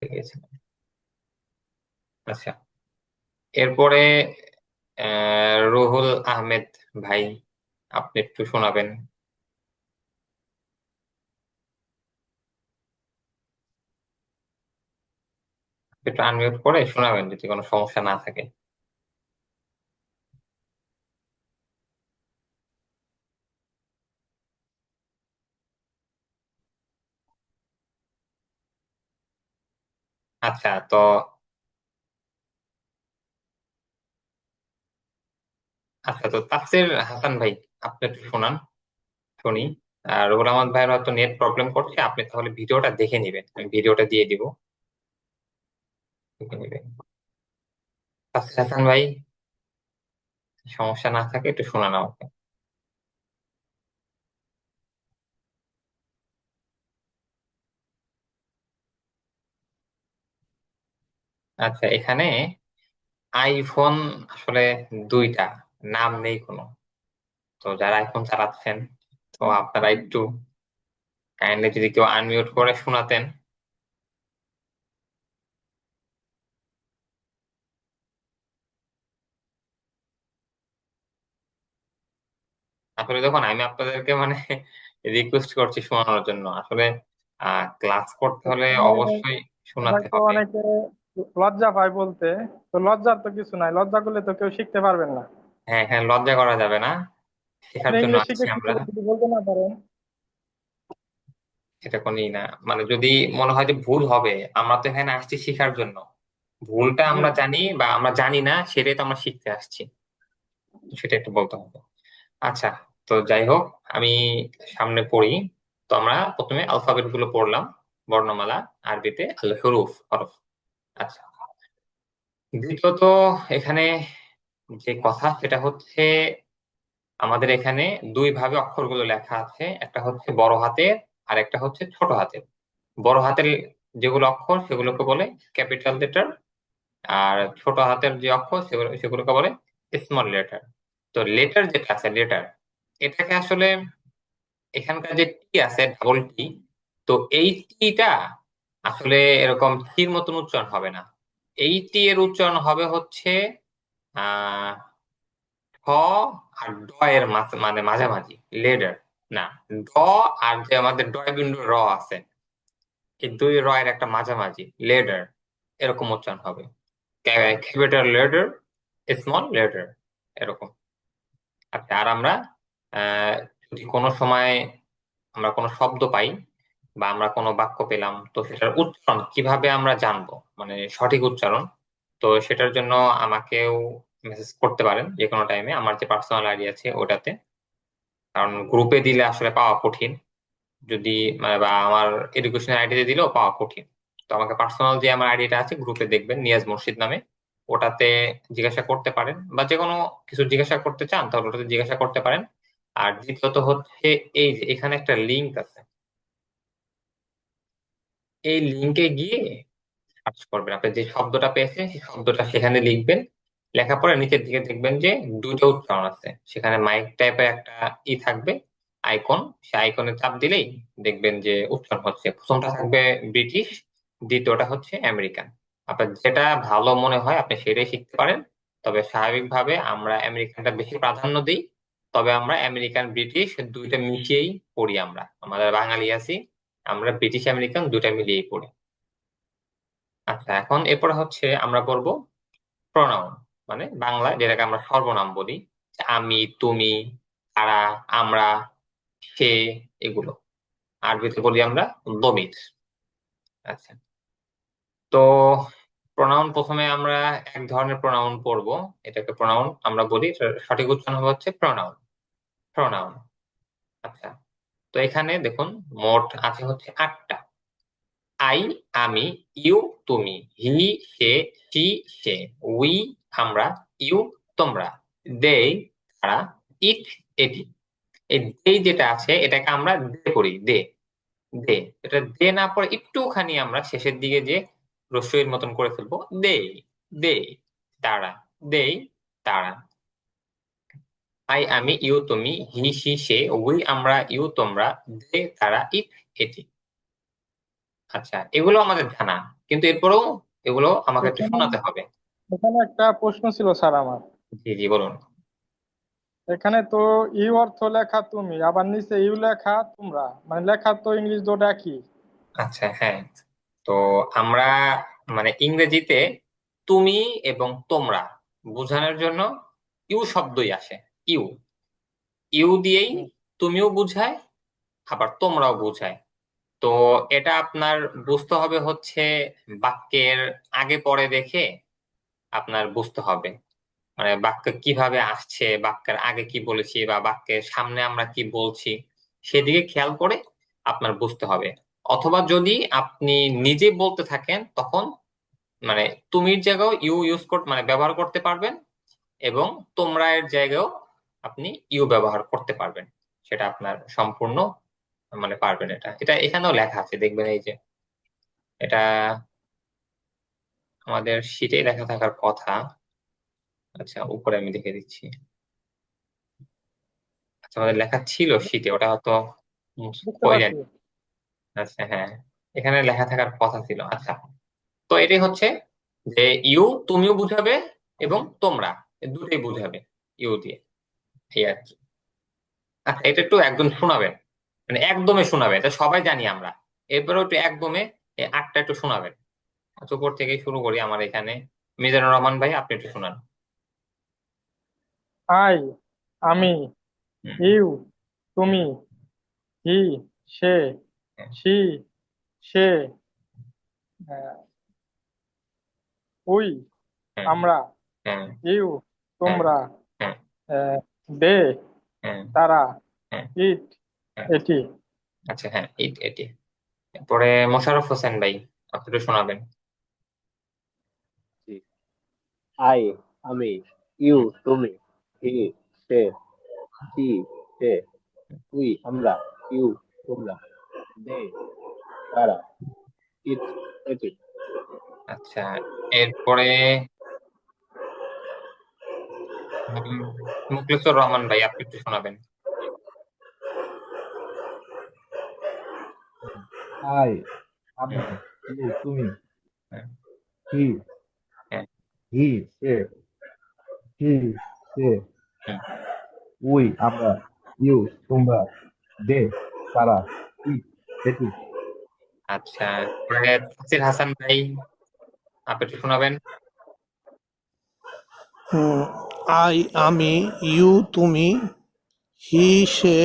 গেছে। আচ্ছা, এরপরে রুহুল আহমেদ ভাই, আপনি একটু শোনাবেন। একটু আনমিউট করে শোনাবেন যদি কোনো সমস্যা না থাকে। আচ্ছা তো তাফসীর হাসান ভাই, আপনি একটু শোনান, শুনি। আর রুহুল আহমদ ভাইয়ের হয়তো নেট প্রবলেম করছে, আপনি তাহলে ভিডিওটা দেখে নিবেন, আমি ভিডিওটা দিয়ে দিব, দেখে নিবেন। তাফসীর হাসান ভাই, সমস্যা না থাকে একটু শোনান আমাকে। আচ্ছা, এখানে আইফোন আসলে দুইটা, নাম নেই কোনো। তো যারা আইফোন চালাচ্ছেন, তো আপনারা একটু কাইন্ডলি যদি কেউ আনমিউট করে শোনাতেন। আসলে দেখুন, আমি আপনাদেরকে মানে রিকোয়েস্ট করছি শোনানোর জন্য। আসলে ক্লাস করতে হলে এখানে অবশ্যই শোনাতে হয়তো হবে। অনেকে লজ্জা পায় বলতে। তো লজ্জার তো কিছু নাই, লজ্জা করলে তো কেউ শিখতে পারবেন না। হ্যাঁ, হ্যাঁ, লজ্জা করা যাবে না, শেখার আপনি জন্য ইংলিশ আসছি শিখে কি আমরা। করে যদি বলতে না পারেন? এটা কোনই না, মানে যদি মনে হয় যে ভুল হবে, আমরা তো এখানে আসছি শেখার জন্য। ভুলটা জি। আমরা জানি বা আমরা জানি না, সেটাই তো আমরা শিখতে আসছি, তো সেটা একটু বলতে হবে। আচ্ছা, তো যাই হোক, আমি সামনে পড়ি। তো আমরা প্রথমে অ্যালফাবেট গুলো পড়লাম, বর্ণমালা, আরবিতে আল হুরুফ, হরফ। আচ্ছা, দ্বিতীয়ত এখানে যে কথা সেটা হচ্ছে, আমাদের এখানে দুই ভাবে অক্ষরগুলো লেখা আছে, একটা হচ্ছে বড় হাতের আর একটা হচ্ছে ছোট হাতের। বড় হাতের যেগুলো অক্ষর সেগুলোকে বলে ক্যাপিটাল লেটার, আর ছোট হাতের যে অক্ষর সেগুলোকে বলে স্মল লেটার। তো লেটার যেটা আছে, লেটার, এটাকে আসলে এখানকার যে টি আছে, ডাবল টি, তো এই টিটা আসলে এরকম টির মতন উচ্চারণ হবে না। এই টি এর উচ্চারণ হবে হচ্ছে আহ ঠ আর ড এর মানে মাঝামাঝি, লেডার, না, ড আর যে আমাদের ডয় বিন্দু র আছে, এই দুই র এর একটা মাঝামাঝি, লেডার, এরকম উচ্চারণ হবে। ক্যাপিটাল লেটার, স্মল লেটার, এরকম। আচ্ছা, আর আমরা আহ যদি কোনো সময় আমরা কোনো শব্দ পাই বা আমরা কোনো বাক্য পেলাম, তো সেটার উচ্চারণ কিভাবে আমরা জানবো, মানে সঠিক উচ্চারণ, তো সেটার জন্য আমাকেও মেসেজ করতে পারেন যে কোনো টাইমে, আমার যে পার্সোনাল আইডি আছে ওটাতে। কারণ গ্রুপে দিলে আসলে পাওয়া কঠিন, যদি মানে বা আমার এডুকেশনের আইডিতে দিলেও পাওয়া কঠিন। তো আমাকে পার্সোনাল যে আমার আইডিটা আছে গ্রুপে দেখবেন, নিয়াজ মুর্শিদ নামে, ওটাতে জিজ্ঞাসা করতে পারেন, বা যে কোনো কিছু জিজ্ঞাসা করতে চান তাহলে ওটাতে জিজ্ঞাসা করতে পারেন। আর দ্বিতীয়ত হচ্ছে, এই যে এখানে একটা লিংক আছে, এই লিংকে গিয়ে সার্চ করবেন, আপনি যে শব্দটা পেয়েছেন সেই শব্দটা সেখানে লিখবেন। লেখার পরে নিচের দিকে দেখবেন যে দুটো উচ্চারণ আছে, সেখানে মাইক টাইপের একটা থাকবে, আইকন। সে আইকনে চাপ দিলেই দেখবেন যে উচ্চারণ হচ্ছে, প্রথমটা থাকবে ব্রিটিশ, দ্বিতীয়টা হচ্ছে আমেরিকান। আপনার যেটা ভালো মনে হয় আপনি সেটাই শিখতে পারেন। তবে স্বাভাবিকভাবে আমরা আমেরিকানটা বেশি প্রাধান্য দিই। তবে আমরা আমেরিকান ব্রিটিশ দুইটা মিশিয়েই পড়ি, আমরা আমাদের বাঙালি আছি, আমরা ব্রিটিশ আমেরিকান দুইটা মিলিয়েই পড়ি। আচ্ছা, এখন এরপর হচ্ছে আমরা বলবো প্রনাউন, মানে বাংলায় যেটাকে আমরা সর্বনাম বলি, যে আমি, তুমি, তারা, আমরা, সে, এগুলো। আরবিতে বলি আমরা দমির। আচ্ছা, তো প্রনাউন প্রথমে আমরা এক ধরনের প্রনাউন পড়বো, এটাকে প্রনাউন আমরা বলি, এটার সঠিক উচ্চারণ হবে হচ্ছে প্রনাউন, প্রনাউন। আচ্ছা, তো এখানে দেখুন, মোট আছে হচ্ছে আটটা। আই, আমি, ইউ, তুমি, হি, সে, শি, সে, উই, আমরা, ইউ, তোমরা, দে, তারা, ইট, এটি। এই দে যেটা আছে এটাকে আমরা দে করি, দে, দে। এটা দে না পরে একটুখানি আমরা শেষের দিকে যে রস্বইয়ের মতন করে ফেলবো, দে, দে, তারা, দে, তারা। আই, আমি, ইউ, তুমি, হি, সি, সে, উই, আমরা, ইউ, তোমরা, দে, তারা, ইট, এটি। আচ্ছা, এগুলো আমাদের জানা। কিন্তু এরপরেও এগুলো আমাকে একটু এখানে শোনাতে হবে। এখানে একটা প্রশ্ন ছিল স্যার আমার। জি জি বলুন। এখানে তো ইউ অর্থ লেখা তুমি, আবার নিচে ইউ লেখা তোমরা, মানে লেখা তো ইংলিশ দুটো একই। আচ্ছা হ্যাঁ, তো আমরা মানে ইংরেজিতে তুমি এবং তোমরা বোঝানোর জন্য ইউ শব্দই আসে। ইউ, ইউ দিয়েই হুম। তুমিও বুঝায়, আবার তোমরাও বুঝায়। তো এটা আপনার বুঝতে হবে হচ্ছে বাক্যের আগে পরে দেখে আপনার বুঝতে হবে, মানে বাক্য কিভাবে আসছে, বাক্যের আগে কি বলেছি বা বাক্যের সামনে আমরা কি বলছি, সেদিকে খেয়াল করে আপনার বুঝতে হবে। অথবা যদি আপনি নিজে বলতে থাকেন তখন মানে তুমির জায়গাও ইউ ইউজ করতে মানে ব্যবহার করতে পারবেন, এবং তোমরা এর জায়গায়ও আপনি ইউ ব্যবহার করতে পারবেন। সেটা আপনার সম্পূর্ণ মানে পারবেন। এটা এটা এখানেও লেখা আছে, দেখবেন এই যে এটা আমাদের শিটে লেখা থাকার কথা। আচ্ছা উপরে আমি দেখে দিচ্ছি। আচ্ছা আমাদের লেখা ছিল শিটে, ওটা হয়তো বুঝতে কই পারছি। জানি। আচ্ছা হ্যাঁ, এখানে লেখা থাকার কথা ছিল। আচ্ছা, তো এটাই হচ্ছে যে ইউ তুমিও বুঝাবে এবং তোমরা দুটোই বুঝাবে ইউ দিয়ে, এই আর কি। আচ্ছা এটা একটু একদম শোনাবেন, মানে একদমে শোনাবেন, এটা সবাই জানি আমরা। এরপরেও একটু একদমে এই আটটা একটু শোনাবেন। আচ্ছা উপর থেকে শুরু করি, আমার এখানে মিজানুর রহমান ভাই আপনি একটু শোনান। আই আমি, হুম, ইউ তুমি, হুম, হি সে, হ্যাঁ, সি সে, উই হ্যাঁ, আমরা, হ্যাঁ, ইউ হ্যাঁ, তোমরা, হ্যাঁ, দে হ্যাঁ, তারা, হ্যাঁ, ইট হ্যাঁ। এটি। আচ্ছা হ্যাঁ, এটি। পরে মোশাররফ হোসেন ভাই আপনি একটু শোনাবেন। জি। আই আমি, ইউ হুম, তুমি, হি সে, সি সে, উই আমরা, ইউ তোমরা, দে তারা, ইট এটি। আচ্ছা এরপরে উম, মুখলেসুর রহমান ভাই আপনি একটু শোনাবেন। আই আমি, হুম, ইউ তুমি, হ্যাঁ, হি হ্যাঁ, হি সে, হি সে, হুম। উই আমরা, ইউ তোমরা, দে তারা, ইট এটি। আচ্ছা পরে তাসির হাসান ভাই আপনি একটু শোনাবেন। হুম, আমি, ইউ তুমি, হি সে,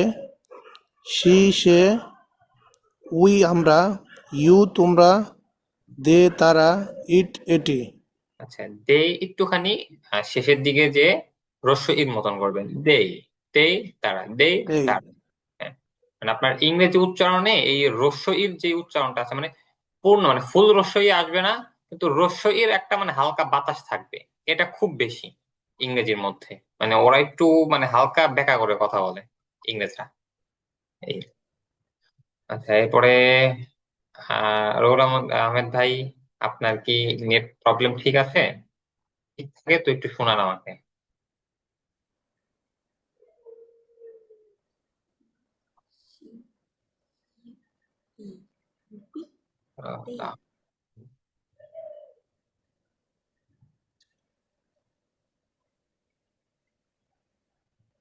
সি সে, উই আমরা, ইউ তোমরা, দে তারা, ইট এটি। আচ্ছা দে একটুখানি শেষের দিকে যে হ্রস্ব ইর মতন করবেন, দেই, দেই তারা, দেই এই তারা। হ্যাঁ, মানে আপনার ইংরেজি উচ্চারণে এই হ্রস্ব ইর যে উচ্চারণটা আছে মানে পূর্ণ মানে ফুল হ্রস্ব ই আসবে না, কিন্তু হ্রস্ব ইর একটা মানে হালকা বাতাস থাকবে। এটা খুব বেশি ইংরেজির মধ্যে, মানে ওরা একটু মানে হালকা ব্যাকা করে কথা বলে ইংরেজরা, এই। আচ্ছা এরপরে রুহুল আহমেদ ভাই আপনার কি নেট প্রবলেম ঠিক আছে? ঠিক থাকে তো একটু শোনান আমাকে। আহ,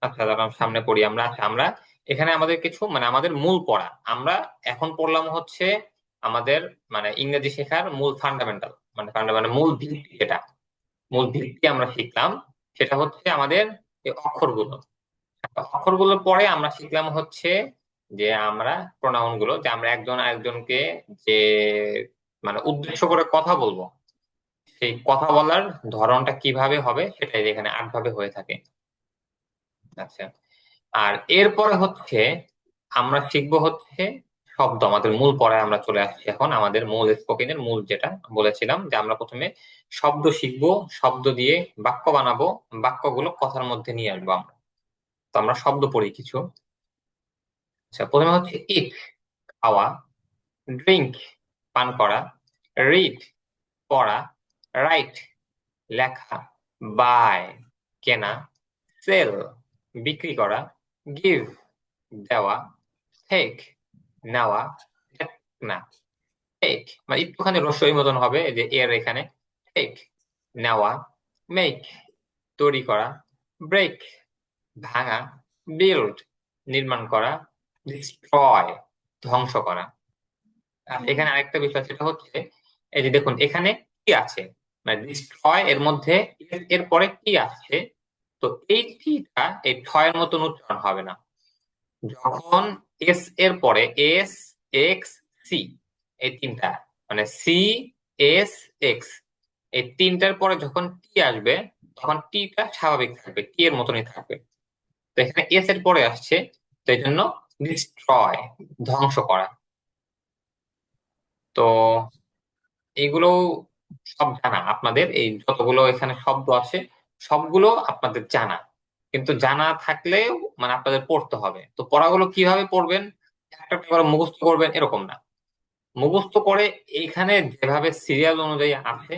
আচ্ছা দাঁড়ান সামনে পড়ি আমরা। আচ্ছা আমরা এখানে আমাদের কিছু মানে আমাদের মূল পড়া আমরা এখন পড়লাম হচ্ছে আমাদের মানে ইংরেজি শেখার মূল ফান্ডামেন্টাল, মানে মানে মূল ভিত্তি, যেটা মূল ভিত্তি আমরা শিখলাম সেটা হচ্ছে আমাদের এই অক্ষরগুলো। অক্ষরগুলোর পরে আমরা শিখলাম হচ্ছে যে আমরা প্রোনাউন গুলো, যে আমরা একজন আরেকজনকে যে মানে উদ্দেশ্য করে কথা বলবো, সেই কথা বলার ধরনটা কিভাবে হবে সেটাই এখানে 8 ভাবে হয়ে থাকে। আচ্ছা আর এরপরে হচ্ছে আমরা শিখবো হচ্ছে শব্দ। আমাদের মূল পড়ায় আমরা চলে আসছি এখন, আমাদের মূল স্পোকেনের মূল যেটা বলেছিলাম যে আমরা প্রথমে শব্দ শিখবো, শব্দ দিয়ে বাক্য বানাবো, বাক্যগুলো কথার মধ্যে নিয়ে আসবো আমরা। তো আমরা শব্দ পড়ি কিছু। আচ্ছা প্রথমে হচ্ছে ইট খাওয়া, ড্রিঙ্ক পান করা, রিড পড়া, রাইট লেখা, বাই কেনা, সেল বিক্রি করা, গিভ দেওয়া, টেক নেওয়া, টেক না। টেক মানে একটুখানি রস্যই মতন হবে, এই যে এর এখানে। টেক নেওয়া, মেক তৈরি করা, ব্রেক ভাঙা, বিল্ড নির্মাণ করা, ডিস্ট্রয় ধ্বংস করা। আর এখানে আরেকটা বিষয় সেটা হচ্ছে, এই যে দেখুন এখানে কি আছে, মানে ডিস্ট্রয় এর মধ্যে এর পরে কি আছে, তো এই টিটা এই ঠয়ের মতন উচ্চারণ হবে না। যখন এস এর পরে এস এক্স সি এই তিনটা, মানে সি এস এক্স এই তিনটার পরে যখন টি আসবে, তখন টিটা স্বাভাবিক থাকবে, টি এর মতনই থাকবে। তো এখানে এস এর পরে আসছে, তো এই জন্য ডিস্ট্রয় ধ্বংস করা। তো এগুলো সব জানা আপনাদের, এই যতগুলো এখানে শব্দ আছে সবগুলো আপনাদের জানা, কিন্তু জানা থাকলেও মানে আপনাদের পড়তে হবে। তো পড়াগুলো কিভাবে পড়বেন, একটা একটা করে মুখস্থ করবেন এরকম না, মুখস্থ করে এইখানে যেভাবে সিরিয়াল অনুযায়ী আছে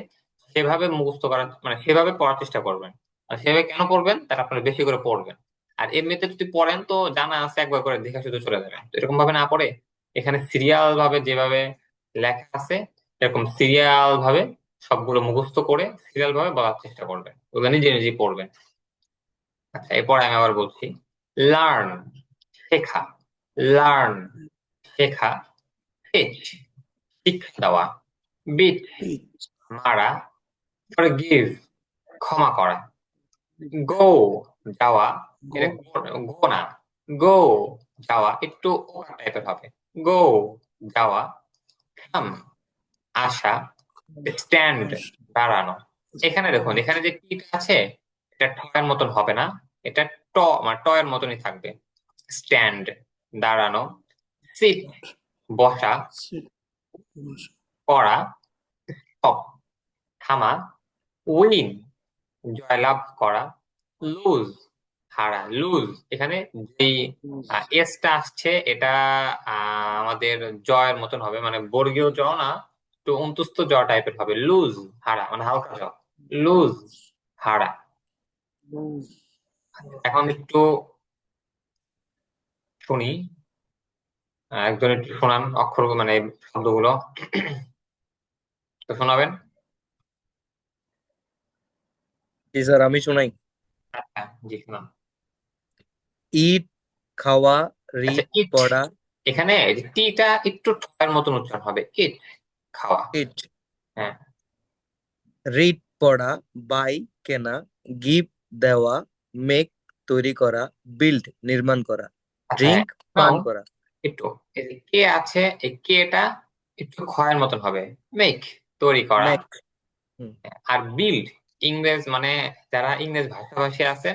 সেভাবে মুখস্থ করার মানে সেভাবে পড়ার চেষ্টা করবেন। আর সেভাবে কেন পড়বেন, তার আপনারা বেশি করে পড়বেন। আর এমনিতে যদি পড়েন তো জানা আছে একবার করে দেখা শুধু চলে যাবে, তো এরকম ভাবে না পড়ে এখানে সিরিয়াল ভাবে যেভাবে লেখা আছে এরকম সিরিয়াল ভাবে সবগুলো মুখস্থ করে সিরিয়াল ভাবে বলার চেষ্টা করবেন, ওগুলো নিজে নিজে পড়বেন। আচ্ছা, এরপরে আমি আবার বলছি, লার্ন শেখা, লার্ন শেখা, টিচ শিক্ষা দেওয়া, বিট মারা, ফরগিভ ক্ষমা করা, গো যাওয়া, এটা গো না, গো যাওয়া একটু ওভার টাইপের হবে, গো যাওয়া, কাম আসা, স্ট্যান্ড দাঁড়ানো। এখানে দেখুন এখানে যে টিটা আছে এটা ঠয়ের মতন হবে না, এটা ট মানে টয়ের মতনই থাকবে। স্ট্যান্ড দাঁড়ানো, সিট বসা, পড়া, স্টপ থামা, উইন জয়লাভ করা, লুজ হারা, লুজ এখানে যেই এসটা আসছে এটা আমাদের জয়ের মতন হবে, মানে বর্গীয় জ না, একটু অন্তুস্থ জ টাইপের হবে, লুজ হারা মানে হালকা জ, লুজ হারা। এখন একটু শুনি, একজন একটু শোনান অক্ষর মানে শব্দগুলো তো শোনাবেন। জি স্যার, আমি শোনাই। হ্যাঁ, জি শোনান। ইট খাওয়া, আচ্ছা, রিড ইট পড়া। এখানে টিটা একটু ঠয়ের মতন উচ্চারণ হবে, ইট খাওয়া। ইট হ্যাঁ, রিড পড়া, বাই কেনা, গিভ দেওয়া, মেক তৈরি করা, বিল্ড নির্মাণ করা, আচ্ছা ড্রিঙ্ক নাও পান করা। একটু, এই যে কে আছে এই কেটা একটু ক্ষয়ের মতন হবে, মেক তৈরি করা। মেক আর বিল্ড ইংরেজ মানে যারা ইংরেজ ভাষাভাষী আছে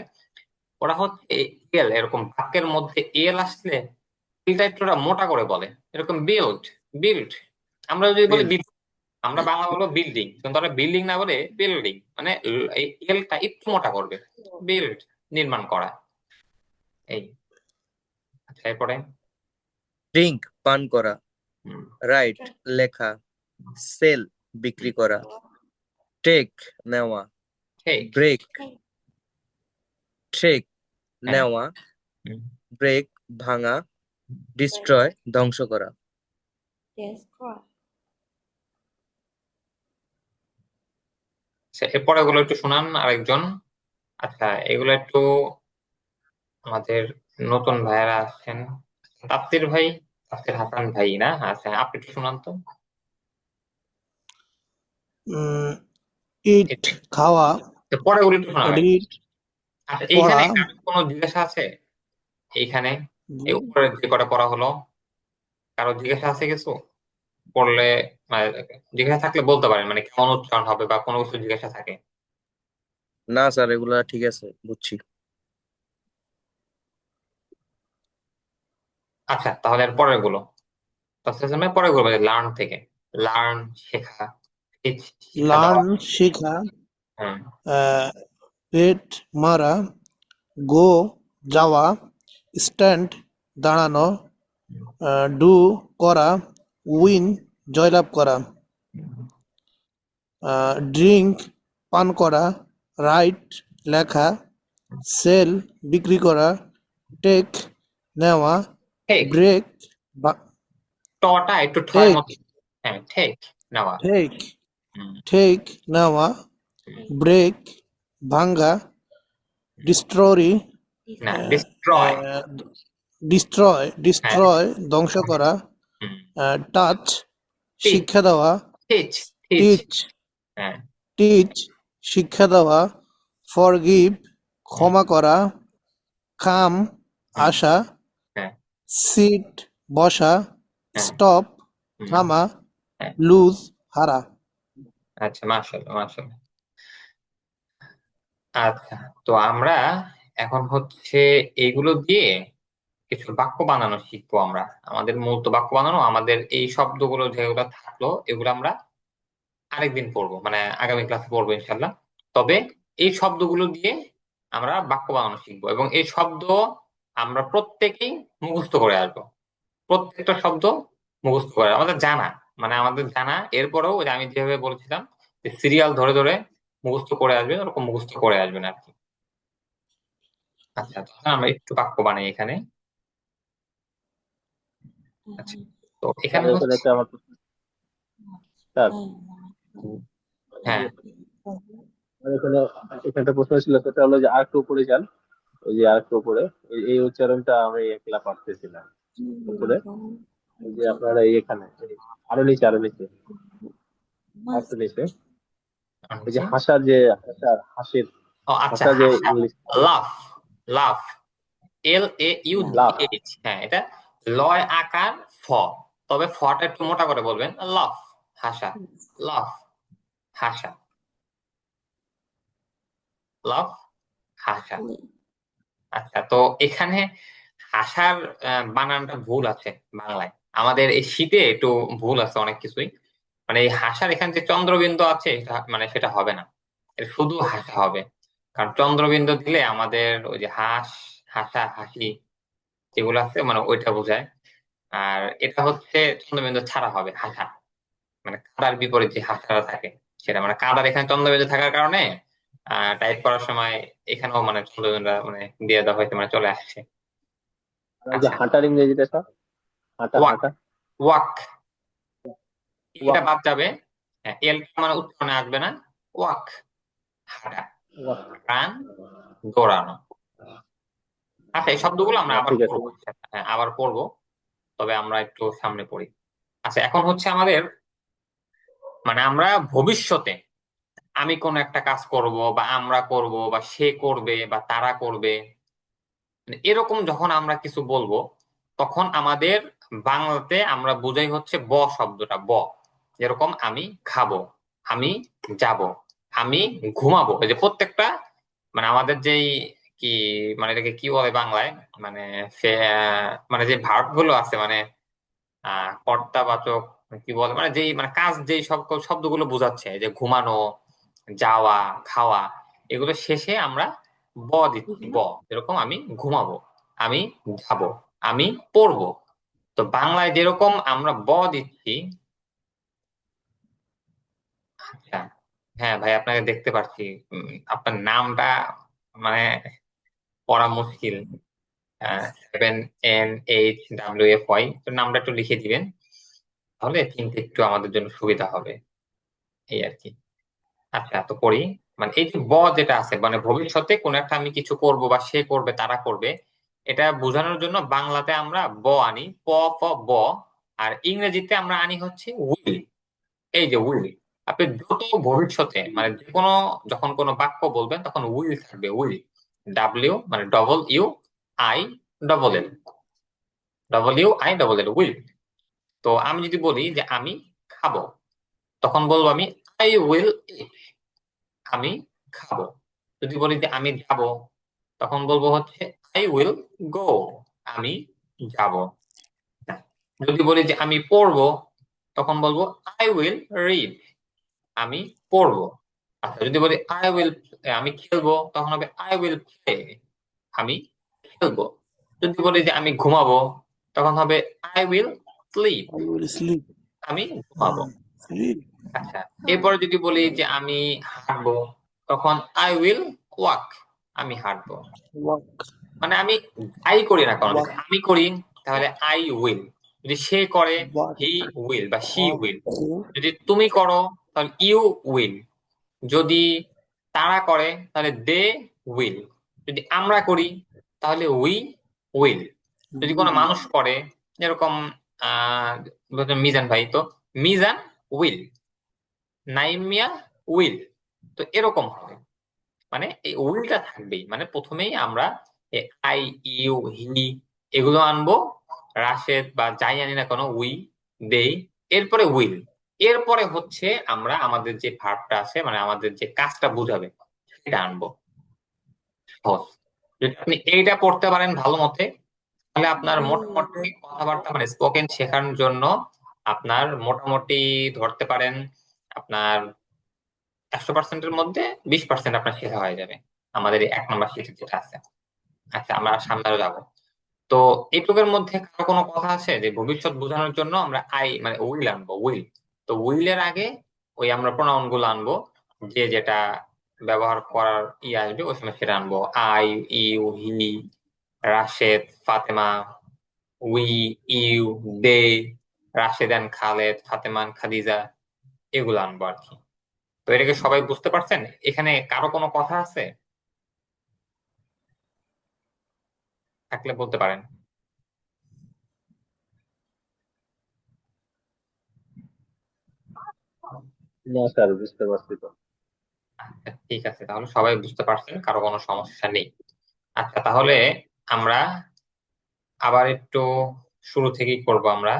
ওরা হচ্ছে এল, এরকম বাক্যের মধ্যে এল আসলে এলটা একটু ওরা মোটা করে বলে, এরকম বিল্ড বিল্ড। আমরা যদি বলি বিল্ড আমরা বাংলা বলবো বিল্ডিং, কিন্তু ওরা বিল্ডিং না বলে বিল্ডিং, মানে এই এলটা একটু মোটা করবে, বিল্ড নির্মাণ করা। এই আচ্ছা, এরপরে ড্রিঙ্ক পান করা, হুম, রাইট লেখা, সেল বিক্রি করা, টেক নেওয়া, ঠিক ব্রেক ট্রেক হ্যাঁ, নেওয়া, হুম। ব্রেক ভাঙা, ডিস্ট্রয় ধ্বংস করা। আচ্ছা, এরপরে এগুলো একটু শোনান আরেকজন। আচ্ছা, এগুলো একটু আমাদের নতুন ভাইয়ারা আছেন, তাফসির ভাই, তাফসির হাসান ভাই না? আচ্ছা, আপনি একটু শোনান তো। ইট খাওয়া, তো পরে ওগুলো একটু শোনাবেন। রিড আচ্ছা, এইখানে পড়া, কারো কোনো জিজ্ঞাসা আছে? এইখানে এই উপরে যে কটা পড়া হলো কারো জিজ্ঞাসা আছে কিছু পড়লে, মানে জিজ্ঞাসা থাকলে বলতে পারেন, মানে কেমন উচ্চারণ হবে বা কোনো কিছু জিজ্ঞাসা থাকে। না স্যার, এগুলা ঠিক আছে, বুঝছি। আচ্ছা, তাহলে এর পরের গুলো তাফসির পরের গুলো লার্ন থেকে, লার্ন শেখা, teach শিক্ষা দেওয়া, লার্ন শেখা, হুম, পেট মারা, গো যাওয়া, স্ট্যান্ড দাঁড়ানো, ডু করা, উইন জয়লাভ করা, ড্রিঙ্ক পান করা, রাইট লেখা, সেল বিক্রি করা, টেক নেওয়া, ঠিক ব্রেক টটা একটু ঠয়ের টেক মতো, হ্যাঁ, টেক নেওয়া। টেক হুম, টেক নেওয়া, হুম। ব্রেক ভাঙ্গা, ডিস্ট্রয় না, ডিস্ট্রয়। ডিস্ট্রয় হ্যাঁ, ডিস্ট্রয় ধ্বংস করা, হুম। টাচ টিচ শিক্ষা দেওয়া, টিচ টিচ টিচ হ্যাঁ, টিচ শিক্ষা দেওয়া, ফরগিভ হুম, ক্ষমা করা, কাম হুম, আসা, হ্যাঁ, সিট বসা, হ্যাঁ, স্টপ হুম, থামা, হ্যাঁ। লুজ হারা। আচ্ছা, মাশাআল্লাহ, মাশাআল্লাহ। আচ্ছা, তো আমরা এখন হচ্ছে এগুলো দিয়ে কিছু বাক্য বানানো শিখবো আমরা। আমাদের মূল তো বাক্য বানানো, আমাদের এই শব্দগুলো যেগুলো থাকলো এগুলো আমরা আরেকদিন পড়বো, মানে আগামী ক্লাসে পড়বো ইনশাল্লাহ। তবে এই শব্দগুলো দিয়ে আমরা বাক্য বানানো শিখবো এবং এই শব্দ আমরা প্রত্যেকেই মুখস্থ করে আসবো। প্রত্যেকটা শব্দ মুখস্থ করে আমাদের জানা, মানে আমাদের জানা, এরপরেও ওই যে আমি যেভাবে বলেছিলাম যে সিরিয়াল ধরে ধরে মুখস্থ করে আসবেন, ওরকম মুখস্থ করে আসবেন আর কি। আচ্ছা, তখন আমরা একটু বাক্য বানাই এখানে। আচ্ছা, তো এখানে তাহলে এখানে হচ্ছে একটা আমার প্রশ্ন, স্যার, হ্যাঁ, আমার এখানে এখানে একটা প্রশ্ন ছিল, সেটা হলো যে আরেকটু উপরে যান, ওই যে আরেকটু উপরে, এই উচ্চারণটা আমি একলা পারতেছি না। উপরে, এই যে আপনারা এখানে আরো নিচে, আরো নিচে, আরেকটু নিচে, ওই যে আচ্ছা। হাসার যে হাসির ও আচ্ছা, হাসা যে হাসা, ইংলিশ লাফ, লাফ, লাভ, LAUGH, হ্যাঁ, এটা লয় আকার ফ, তবে ফটা একটু মোটা করে বলবেন, লাফ, হাসা, লাফ, হাসা, লাফ, হাসা। আচ্ছা, তো এখানে হাসার বানানটা ভুল আছে বাংলায়, আমাদের এই শীতে একটু ভুল আছে অনেক কিছুই। মানে এই হাসার এখানে যে চন্দ্রবিন্দু আছে এটা মানে সেটা হবে না, এটা শুধু হাসা হবে। কারণ চন্দ্রবিন্দু দিলে আমাদের ওই যে হাস, হাসা, হাসি যেগুলো আছে মানে ওইটা বোঝায়। আর এটা হচ্ছে চন্দ্রবিন্দু ছাড়া হবে হাসা, মানে কাদার বিপরীত যে হাসাটা থাকে সেটা, মানে কাদার এখানে চন্দ্রবিন্দু থাকার কারণে টাইপ করার সময় এখানেও মানে চন্দ্রবিন্দু মানে দিয়ে দেওয়া হয়েছে, মানে চলে আসছে। আর ওই যে আচ্ছা, হাঁটার ইংরেজিটা স্যার, হাঁটা ওয়াক, হাঁটা, ওয়াক, এটা ওয়াক, বাদ যাবে। হ্যাঁ, এল মানে উচ্চারণে আসবে না। ওয়াক, হাঁটা, ওয়াক। রান, দৌড়ানো। আচ্ছা, এই শব্দগুলো আমরা আবার ঠিক আছে। পড়বো। হ্যাঁ, আবার পড়বো, তবে আমরা একটু সামনে পড়ি। আচ্ছা, এখন হচ্ছে আমাদের মানে আমরা ভবিষ্যতে আমি কোন একটা কাজ করব বা আমরা করব বা সে করবে বা তারা করবে, মানে এরকম যখন আমরা কিছু বলবো তখন আমাদের বাংলাতে আমরা বুঝাই হচ্ছে ব শব্দটা, ব। যেরকম আমি খাবো, আমি যাব, আমি ঘুমাবো, এই যে প্রত্যেকটা মানে আমাদের যেই কি মানে এটাকে কি বলে বাংলায়, মানে মানে যে ভার্ব গুলো আছে, মানে কর্তাবাচক কি বলে, মানে যেই মানে কাজ যেই সব শব্দগুলো বোঝাচ্ছে, যে ঘুমানো, যাওয়া, খাওয়া, এগুলো শেষে আমরা ব দিচ্ছি, ব। এরকম আমি ঘুমাবো, আমি যাব, আমি পড়বো। তো বাংলায় যেরকম আমরা ব দিচ্ছি। আচ্ছা, হ্যাঁ ভাই, আপনাকে দেখতে পাচ্ছি। আপনার নামটা মানে পড়া মুশকিল, 7NHWFY, তো নামটা একটু লিখে দিবেন, তাহলে চিনতে একটু আমাদের জন্য সুবিধা হবে, এই আর কি। আচ্ছা, তো করি, মানে এই যে ব যেটা আছে, মানে ভবিষ্যতে কোন একটা আমি কিছু করব বা সে করবে তারা করবে, এটা বোঝানোর জন্য বাংলাতে আমরা ব আনি, প, ফ, ব। আর ইংরেজিতে আমরা আনি হচ্ছে উইল। এই যে উইল, আপনি দ্রুত ভবিষ্যতে মানে যে কোনো যখন কোনো বাক্য বলবেন তখন উইল থাকবে, উইল, ডাব্লিউ মানে WUI, double L, WUI, will. তো আমি যদি বলি যে আমি খাবো, তখন বলবো আমি আই উইল ইট, আমি খাবো। যদি বলি যে আমি যাব, তখন বলবো হচ্ছে আই উইল গো, আমি যাব। যদি বলি যে আমি পড়বো, তখন বলবো আই উইল রিড, আমি পড়বো। আচ্ছা, যদি বলি আই উইল, আমি খেলবো, তখন হবে আই উইল প্লে, আমি খেলবো। যদি বলি যে আমি ঘুমাবো, তখন হবে I will slip, I will sleep. আমি ঘুমাবো। Sleep. আচ্ছা, এরপরে যদি বলি যে আমি হাঁটবো, তখন আই উইল ওয়াক, আমি হাঁটবো। Walk. মানে আমি যাই করি না কেন, Walk. যদি আমি করি তাহলে আই উইল, যদি সে করে what হি উইল বা শি or উইল। who যদি তুমি করো তাহলে ইউ উইল। যদি তারা করে তাহলে দে উইল। যদি আমরা করি তাহলে উই উইল। যদি কোনো will মানুষ করে, যেরকম মিজান ভাই, তো মিজান উইল, নাইম মিয়া উইল। তো এরকম হবে, মানে এই উইলটা থাকবেই। মানে প্রথমেই আমরা আই, ইউ, হি এগুলো আনবো, রাশেদ বা যাই আনি না কেন উই, দেই, এরপরে উইল। এরপরে হচ্ছে আমরা আমাদের যে ভার্বটা আছে, মানে আমাদের যে কাজটা বুঝাবে সেটা আনবো। সহজ। যদি আপনি এইটা পড়তে পারেন ভালো মতে, তাহলে আপনার মোটামুটি কথাবার্তা মানে স্পোকেন শেখানোর জন্য আপনার মোটামুটি ধরতে পারেন আপনার 100%-এর মধ্যে 20% আপনার শেখা হয়ে যাবে আমাদের এই 1 নম্বর শিটে যেটা আছে। আচ্ছা, আমরা সামনে আরো যাবো। তো এইটুকুর মধ্যে কারো কোনো কথা আছে যে ভবিষ্যৎ বোঝানোর জন্য আমরা আই মানে উইল আনবো, উইল। তো উইলের আগে ওই আমরা প্রোনাউন গুলো আনবো, যে যেটা ব্যবহার করার আসবে ওই সময় সেটা আনবো। I, you, he, Rashed, Fatema, we, you, they, Rashed and Khaled, Fatema and Khadija, এগুলো আনবো আর কি। তো এটাকে সবাই বুঝতে পারছেন? এখানে কারো কোনো কথা আছে থাকলে বলতে পারেন। না স্যার, বুঝতে পারছি তো। আচ্ছা, ঠিক আছে, তাহলে সবাই বুঝতে পারছেন, কারো কোনো সমস্যা নেই। আচ্ছা, তাহলে আমরা আবার একটু শুরু থেকেই করব আমরা।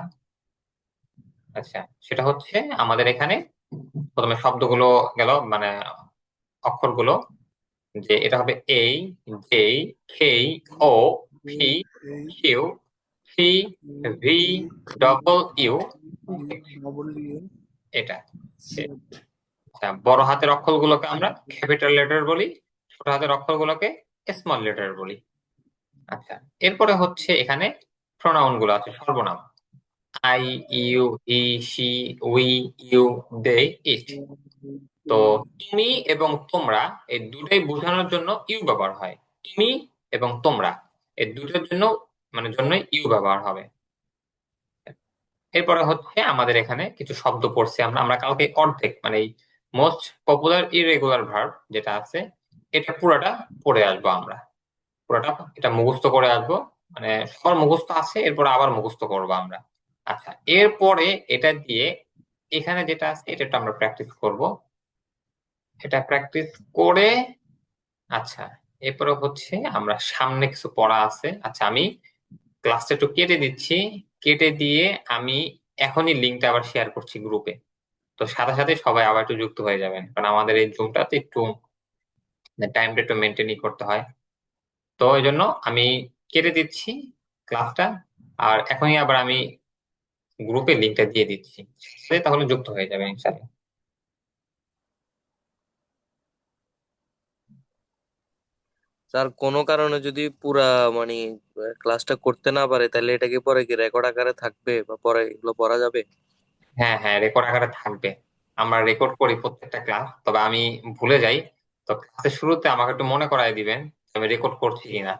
আচ্ছা, সেটা হচ্ছে আমাদের এখানে প্রথমে শব্দগুলো গেল, মানে অক্ষরগুলো, যে এটা হবে A, J, K, O, P, Q, C, V, double U, W এটা। Z আচ্ছা, বড় হাতের অক্ষরগুলোকে আমরা ক্যাপিটাল লেটার বলি, ছোট হাতের অক্ষরগুলোকে স্মল লেটার বলি। আচ্ছা, এরপরে হচ্ছে এখানে প্রোনাউন গুলো আছে, সর্বনাম। I, you, he, she, we, you, they, it. তো তুমি এবং তোমরা এই দুটাই বোঝানোর জন্য ইউ ব্যবহার হয়। তুমি এবং তোমরা এই দুটোর জন্য মানে জন্যই ইউ ব্যবহার হবে। এরপরে হচ্ছে আমাদের এখানে কিছু শব্দ পড়ছি আমরা আমরা কালকে অর্ধেক, মানে এই মোস্ট পপুলার ইরেগুলার ভার্ব যেটা আছে এটা পুরোটা পড়ে আসবো আমরা। পুরোটা এটা মুখস্থ করে আসবো, মানে সবার মুখস্থ আছে, এরপর আবার মুখস্থ করবো আমরা। আচ্ছা, এরপরে এটা দিয়ে এখানে যেটা আছে এটা একটু আমরা প্র্যাকটিস করব। এটা প্র্যাকটিস করে আচ্ছা, এরপরে হচ্ছে আমরা সামনে কিছু পড়া আছে। আচ্ছা, আমি ক্লাসটা একটু কেটে দিচ্ছি, কেটে দিয়ে আমি এখনই লিঙ্কটা আবার শেয়ার করছি গ্রুপে। তো সাথে সাথে সবাই আবার একটু যুক্ত হয়ে যাবেন, কারণ আমাদের এই জুমটাতে একটু টাইমটা একটু মেনটেনই করতে হয়। তো এই জন্য আমি কেটে দিচ্ছি ক্লাসটা, আর এখনই আবার আমি গ্রুপে লিঙ্কটা দিয়ে দিচ্ছি, তাহলে যুক্ত হয়ে যাবে ইনশাআল্লাহ। স্যার কোনো কারণে যদি পুরা মানে ক্লাসটা করতে না পারে তাহলে এটা কি পরে কি রেকর্ড আকারে থাকবে বা পরে এগুলো পড়া যাবে? হ্যাঁ হ্যাঁ, রেকর্ড আকারে থাকবে। আমরা রেকর্ড করি প্রত্যেকটা ক্লাস, তবে আমি ভুলে যাই। তো ক্লাসের শুরুতে আমাকে একটু মনে করায় দিবেন যে আমি রেকর্ড করছি কিনা।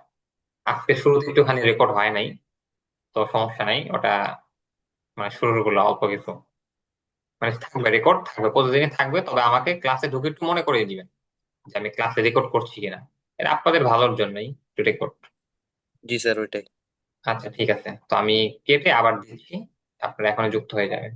আজকে শুরুতে একটুখানি রেকর্ড হয় নাই, তো সমস্যা নাই ওটা, মানে শুরুর গুলো অল্প কিছু, মানে থাকবে, রেকর্ড থাকবে, প্রতিদিনই থাকবে। তবে আমাকে ক্লাসে ঢুকে একটু মনে করিয়ে দিবেন যে আমি ক্লাসে রেকর্ড করছি কিনা। এটা আপনাদের ভালোর জন্যই, একটু রেকর্ড। জি স্যার, ওইটাই। আচ্ছা, ঠিক আছে, তো আমি কেটে আবার দিচ্ছি, আপনারা এখনো যুক্ত হয়ে যাবেন।